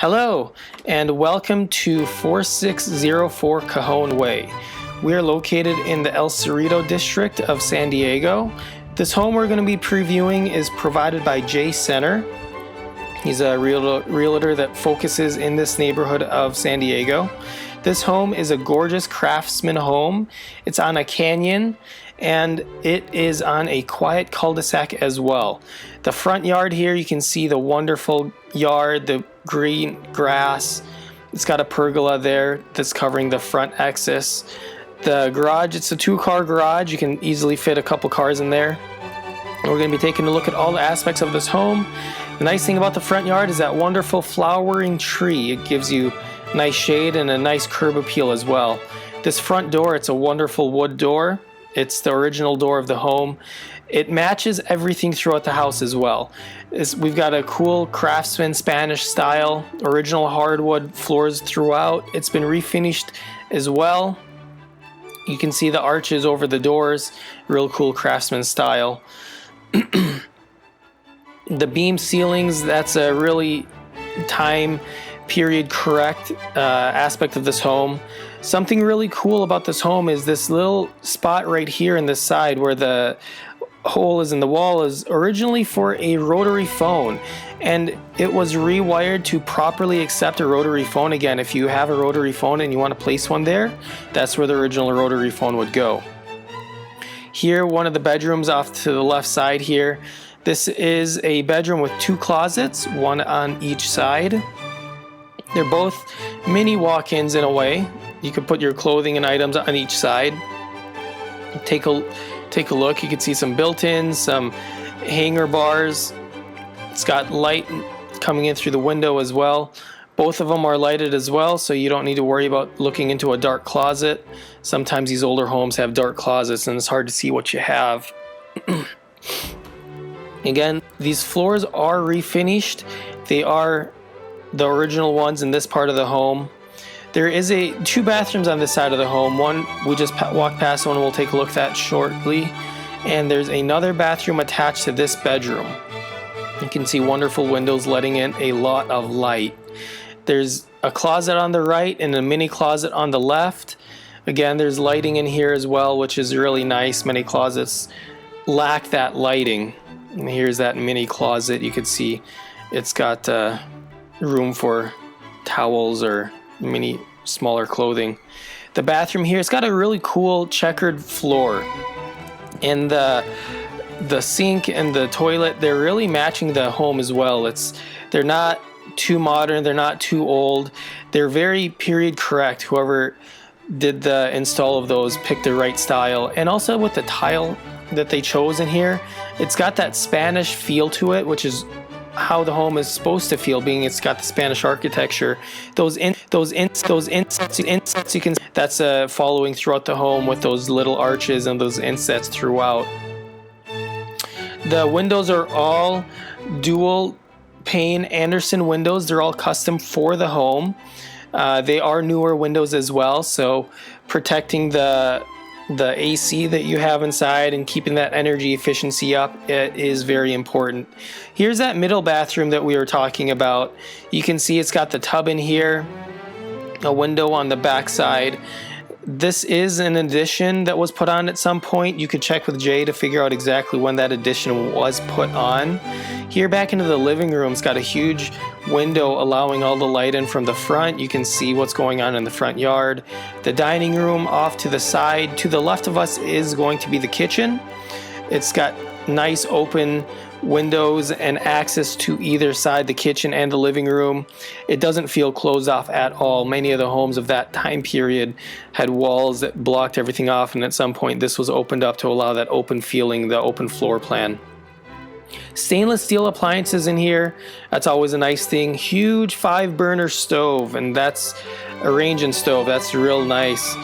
Hello, and welcome to 4604 Cajon Way. We are located in the El Cerrito district of San Diego. This home we're going to be previewing is provided by Jay Sener. He's a realtor that focuses in this neighborhood of San Diego. This home is a gorgeous Craftsman home. It's on a canyon, and it is on a quiet cul-de-sac as well. The front yard here, you can see the wonderful yard, the green grass. It's got a pergola there that's covering the front axis. The garage, it's a 2-car garage. You can easily fit a couple cars in there. And we're going to be taking a look at all the aspects of this home. The nice thing about the front yard is that wonderful flowering tree. It gives you nice shade and a nice curb appeal as well. This front door, it's a wonderful wood door. It's the original door of the home. It matches everything throughout the house as well. We've got a cool Craftsman Spanish style, original hardwood floors throughout. It's been refinished as well. You can see the arches over the doors, real cool Craftsman style. The beam ceilings, that's a really time period correct aspect of this home. Something really cool about this home is this little spot right here in this side where the hole is in the wall is originally for a rotary phone, and it was rewired to properly accept a rotary phone. Again, if you have a rotary phone and you want to place one there, that's where the original rotary phone would go. Here, one of the bedrooms off to the left side here. This is a bedroom with 2 closets, one on each side. They're both mini walk-ins in a way. You can put your clothing and items on each side. Take a look. You can see some built-ins, some hanger bars. It's got light coming in through the window as well. Both of them are lighted as well, so you don't need to worry about looking into a dark closet. Sometimes these older homes have dark closets and it's hard to see what you have. Again, these floors are refinished. They are the original ones in this part of the home. There is 2 bathrooms on this side of the home. One, we just walked past one, we'll take a look at that shortly. And there's another bathroom attached to this bedroom. You can see wonderful windows letting in a lot of light. There's a closet on the right and a mini closet on the left. Again, there's lighting in here as well, which is really nice. Many closets lack that lighting. And here's that mini closet. You can see it's got room for towels or mini smaller clothing. The bathroom here, it's got a really cool checkered floor, and the sink and the toilet, they're really matching the home as well. They're not too modern, they're not too old, they're very period correct. Whoever did the install of those picked the right style. And also with the tile that they chose in here, it's got that Spanish feel to it, which is how the home is supposed to feel, being it's got the Spanish architecture. Those insets you can, that's following throughout the home with those little arches and those insets throughout. The windows are all dual pane Anderson windows. They're all custom for the home. They are newer windows as well, so protecting the AC that you have inside and keeping that energy efficiency up, it is very important. Here's that middle bathroom that we were talking about. You can see it's got the tub in here, a window on the back side. This is an addition that was put on at some point. You could check with Jay to figure out exactly when that addition was put on. Here back into the living room, it's got a huge window allowing all the light in from the front. You can see what's going on in the front yard. The dining room off to the side, to the left of us, is going to be the kitchen. It's got nice open windows and access to either side, the kitchen and the living room. It doesn't feel closed off at all. Many of the homes of that time period had walls that blocked everything off, and at some point this was opened up to allow that open feeling, the open floor plan. Stainless steel appliances in here, that's always a nice thing. Huge 5-burner stove, and that's a ranging stove. That's real nice,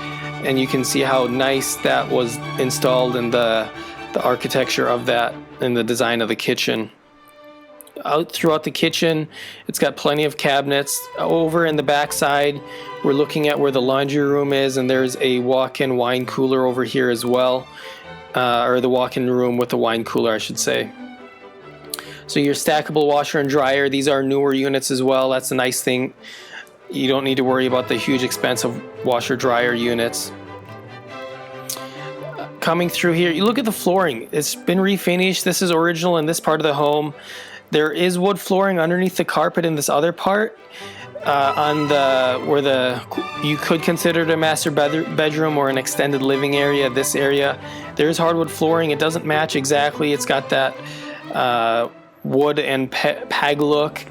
and you can see how nice that was installed in the architecture of that and the design of the kitchen. Out throughout the kitchen, it's got plenty of cabinets. Over in the back side, we're looking at where the laundry room is, and there's a walk-in wine cooler over here as well, or the walk-in room with the wine cooler, I should say. So your stackable washer and dryer, these are newer units as well. That's a nice thing. You don't need to worry about the huge expense of washer dryer units. Coming through here, you look at the flooring. It's been refinished. This is original in this part of the home. There is wood flooring underneath the carpet in this other part. You could consider it a master bedroom or an extended living area. This area, there's hardwood flooring. It doesn't match exactly. It's got that wood and peg look.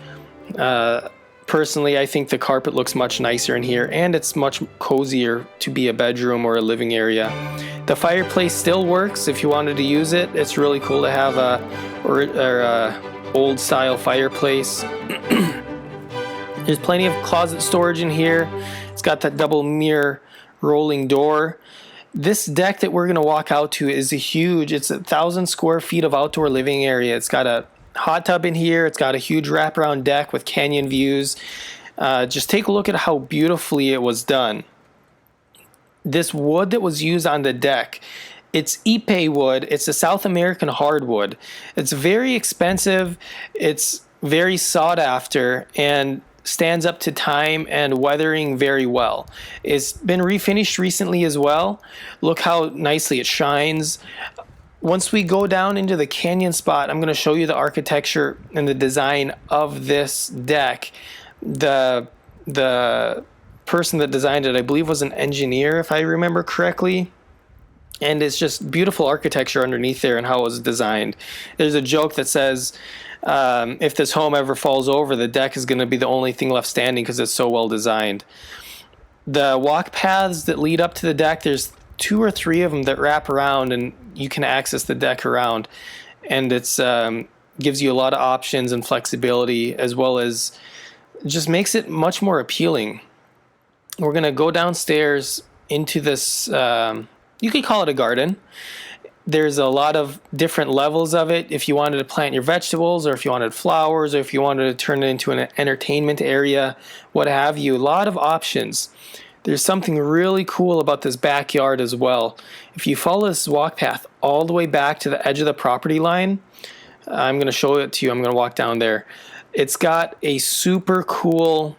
Personally, I think the carpet looks much nicer in here, and it's much cozier to be a bedroom or a living area. The fireplace still works if you wanted to use it. It's really cool to have a old style fireplace. There's plenty of closet storage in here. It's got that double mirror rolling door. This deck that we're going to walk out to is it's 1,000 square feet of outdoor living area. It's got a hot tub in here. It's got a huge wraparound deck with canyon views. Just take a look at how beautifully it was done. This wood that was used on the deck, it's Ipe wood. It's a South American hardwood. It's very expensive. It's very sought after and stands up to time and weathering very well. It's been refinished recently as well. Look how nicely it shines. Once we go down into the canyon spot, I'm going to show you the architecture and the design of this deck. The person that designed it, I believe, was an engineer, if I remember correctly. And it's just beautiful architecture underneath there and how it was designed. There's a joke that says, if this home ever falls over, the deck is going to be the only thing left standing because it's so well designed. The walk paths that lead up to the deck, there's 2 or 3 of them that wrap around, and you can access the deck around. And it's gives you a lot of options and flexibility, as well as just makes it much more appealing. We're going to go downstairs into this, you could call it a garden. There's a lot of different levels of it. If you wanted to plant your vegetables, or if you wanted flowers, or if you wanted to turn it into an entertainment area, what have you, a lot of options. There's something really cool about this backyard as well. If you follow this walk path all the way back to the edge of the property line, I'm going to show it to you. I'm going to walk down there. It's got a super cool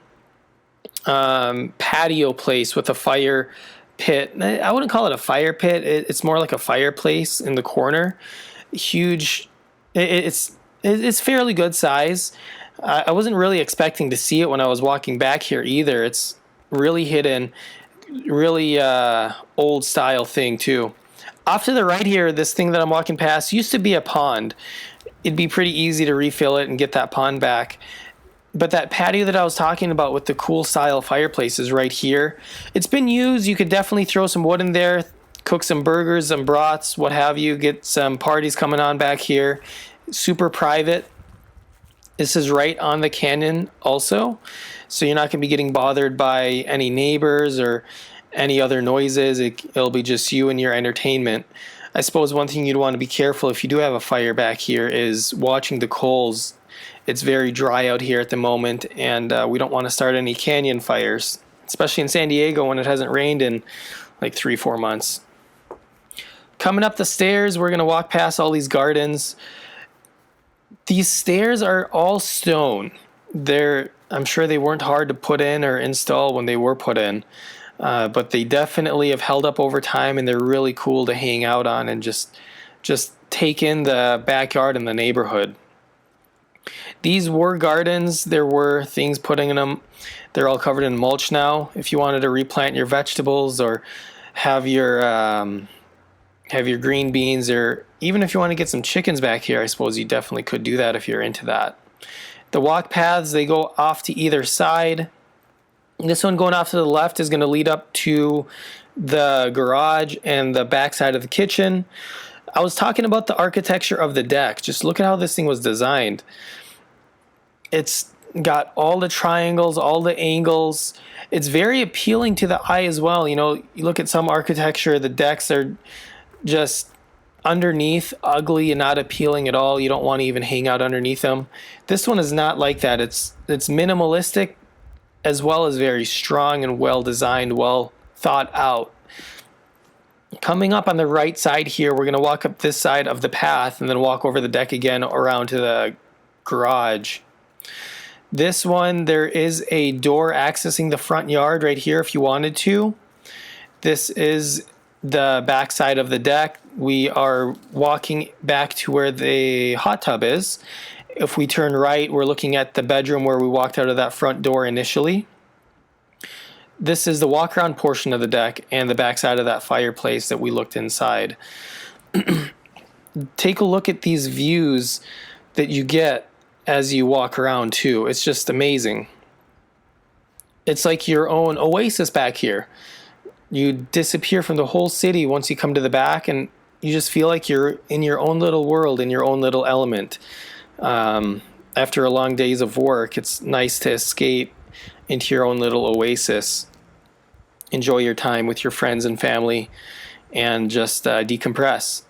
patio place with a fire pit. I wouldn't call it a fire pit. It's more like a fireplace in the corner. Huge. It's fairly good size. I wasn't really expecting to see it when I was walking back here either. It's really hidden, really old style thing too. Off to the right here, this thing that I'm walking past used to be a pond. It'd be pretty easy to refill it and get that pond back. But that patio that I was talking about with the cool style fireplace is right here. It's been used. You could definitely throw some wood in there, cook some burgers, some brats, what have you, get some parties coming on back here. Super private. This is right on the canyon also, so you're not going to be getting bothered by any neighbors or any other noises. It'll be just you and your entertainment. I suppose one thing you'd want to be careful if you do have a fire back here is watching the coals. It's very dry out here at the moment, and we don't want to start any canyon fires, especially in San Diego when it hasn't rained in like 3-4 months. Coming up the stairs, we're going to walk past all these gardens. These stairs are all stone. I'm sure they weren't hard to put in or install when they were put in, but they definitely have held up over time, and they're really cool to hang out on and just take in the backyard and the neighborhood. These were gardens. There were things putting in them. They're all covered in mulch now. If you wanted to replant your vegetables or have your green beans, or even if you want to get some chickens back here, I suppose you definitely could do that if you're into that. The walk paths, they go off to either side. This one going off to the left is going to lead up to the garage and the back side of the kitchen. I was talking about the architecture of the deck. Just look at how this thing was designed. It's got all the triangles, all the angles. It's very appealing to the eye as well. You know, you look at some architecture, the decks are just underneath ugly and not appealing at all. You don't want to even hang out underneath them. This one is not like that. It's minimalistic as well as very strong and well designed, well thought out. Coming up on the right side here, we're going to walk up this side of the path and then walk over the deck again around to the garage. This one, there is a door accessing the front yard right here if you wanted to. This is the back side of the deck. We are walking back to where the hot tub is. If we turn right, we're looking at the bedroom where we walked out of that front door initially. This is the walk-around portion of the deck and the back side of that fireplace that we looked inside. Take a look at these views that you get as you walk around too. It's just amazing. It's like your own oasis back here. You disappear from the whole city once you come to the back, and you just feel like you're in your own little world, in your own little element. After a long days of work, it's nice to escape into your own little oasis. Enjoy your time with your friends and family and just decompress.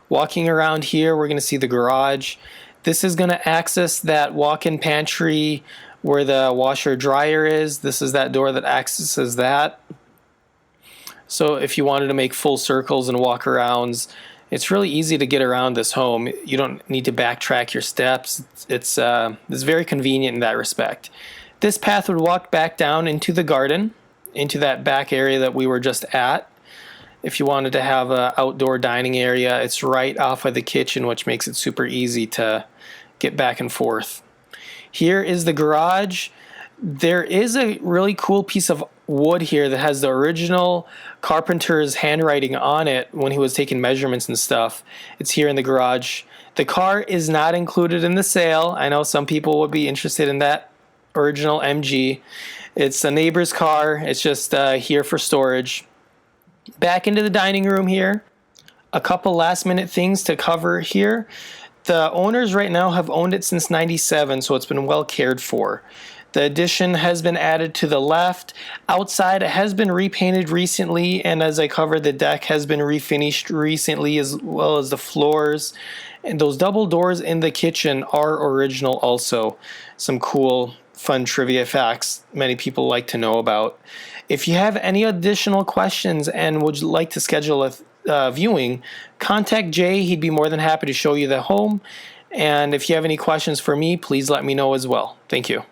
Walking around here, we're going to see the garage. This is going to access that walk-in pantry where the washer dryer is. This is that door that accesses that. So if you wanted to make full circles and walk arounds, it's really easy to get around this home. You don't need to backtrack your steps. It's very convenient in that respect. This path would walk back down into the garden, into that back area that we were just at. If you wanted to have an outdoor dining area, it's right off of the kitchen, which makes it super easy to get back and forth. Here is the garage. There is a really cool piece of wood here that has the original carpenter's handwriting on it when he was taking measurements and stuff. It's here in the garage. The car is not included in the sale. I know some people would be interested in that original MG. It's a neighbor's car. It's just here for storage. Back into the dining room here. A couple last minute things to cover here. The owners right now have owned it since '97, so it's been well cared for. The addition has been added to the left. Outside, it has been repainted recently, and as I covered, the deck has been refinished recently, as well as the floors. And those double doors in the kitchen are original also. Some cool, fun trivia facts many people like to know about. If you have any additional questions and would like to schedule a viewing, contact Jay. He'd be more than happy to show you the home. And if you have any questions for me, please let me know as well. Thank you.